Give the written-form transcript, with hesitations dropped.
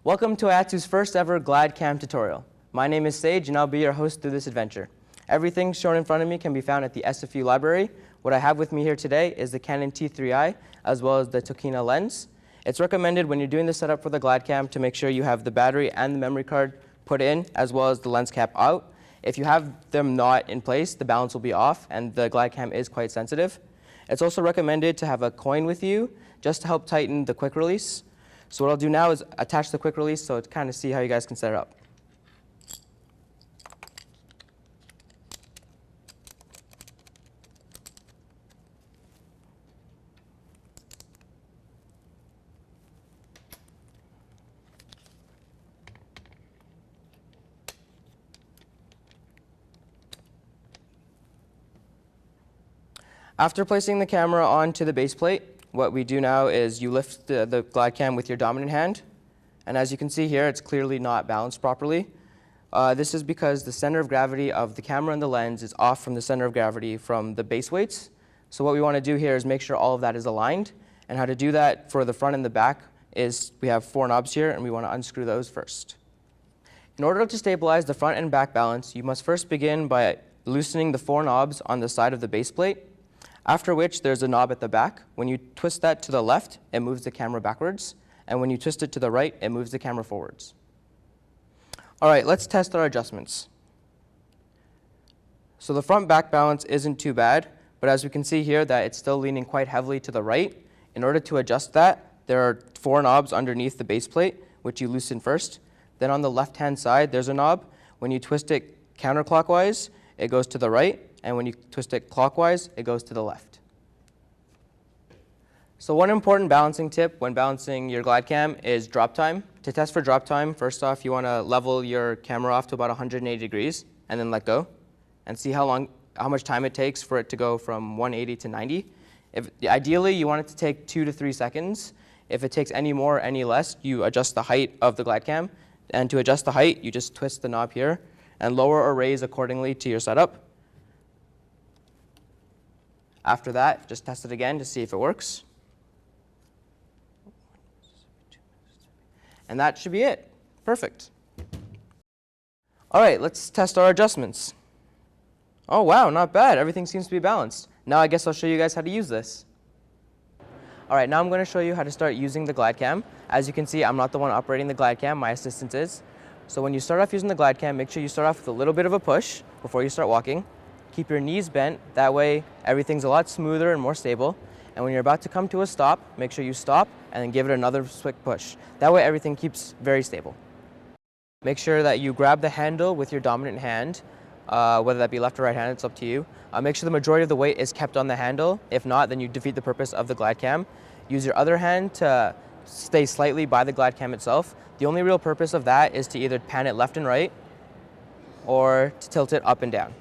Welcome to IATSU's first ever GlideCam tutorial. My name is Sage and I'll be your host through this adventure. Everything shown in front of me can be found at the SFU library. What I have with me here today is the Canon T3i as well as the Tokina lens. It's recommended when you're doing the setup for the GlideCam to make sure you have the battery and the memory card put in as well as the lens cap out. If you have them not in place, the balance will be off and the GlideCam is quite sensitive. It's also recommended to have a coin with you just to help tighten the quick release. So what I'll do now is attach the quick release so to kind of see how you guys can set it up. After placing the camera onto the base plate, what we do now is you lift the GlideCam with your dominant hand. And as you can see here, it's clearly not balanced properly. This is because the center of gravity of the camera and the lens is off from the center of gravity from the base weights. So what we want to do here is make sure all of that is aligned. And how to do that for the front and the back is we have 4 knobs here, and we want to unscrew those first. In order to stabilize the front and back balance, you must first begin by loosening the 4 knobs on the side of the base plate. After which, there's a knob at the back. When you twist that to the left, it moves the camera backwards. And when you twist it to the right, it moves the camera forwards. All right, let's test our adjustments. So the front-back balance isn't too bad, but as we can see here that it's still leaning quite heavily to the right. In order to adjust that, there are 4 knobs underneath the base plate, which you loosen first. Then on the left-hand side, there's a knob. When you twist it counterclockwise, it goes to the right. And when you twist it clockwise, it goes to the left. So one important balancing tip when balancing your GlideCam is drop time. To test for drop time, first off, you want to level your camera off to about 180 degrees and then let go and see how much time it takes for it to go from 180 to 90. Ideally, you want it to take 2 to 3 seconds. If it takes any more or any less, you adjust the height of the GlideCam. And to adjust the height, you just twist the knob here and lower or raise accordingly to your setup. After that, just test it again to see if it works. And that should be it. Perfect. All right, let's test our adjustments. Oh, wow, not bad. Everything seems to be balanced. Now I guess I'll show you guys how to use this. All right, now I'm going to show you how to start using the GlideCam. As you can see, I'm not the one operating the GlideCam. My assistant is. So when you start off using the GlideCam, make sure you start off with a little bit of a push before you start walking. Keep your knees bent, that way everything's a lot smoother and more stable. And when you're about to come to a stop, make sure you stop and then give it another quick push. That way everything keeps very stable. Make sure that you grab the handle with your dominant hand, whether that be left or right hand, it's up to you. Make sure the majority of the weight is kept on the handle. If not, then you defeat the purpose of the GlideCam. Use your other hand to stay slightly by the GlideCam itself. The only real purpose of that is to either pan it left and right or to tilt it up and down.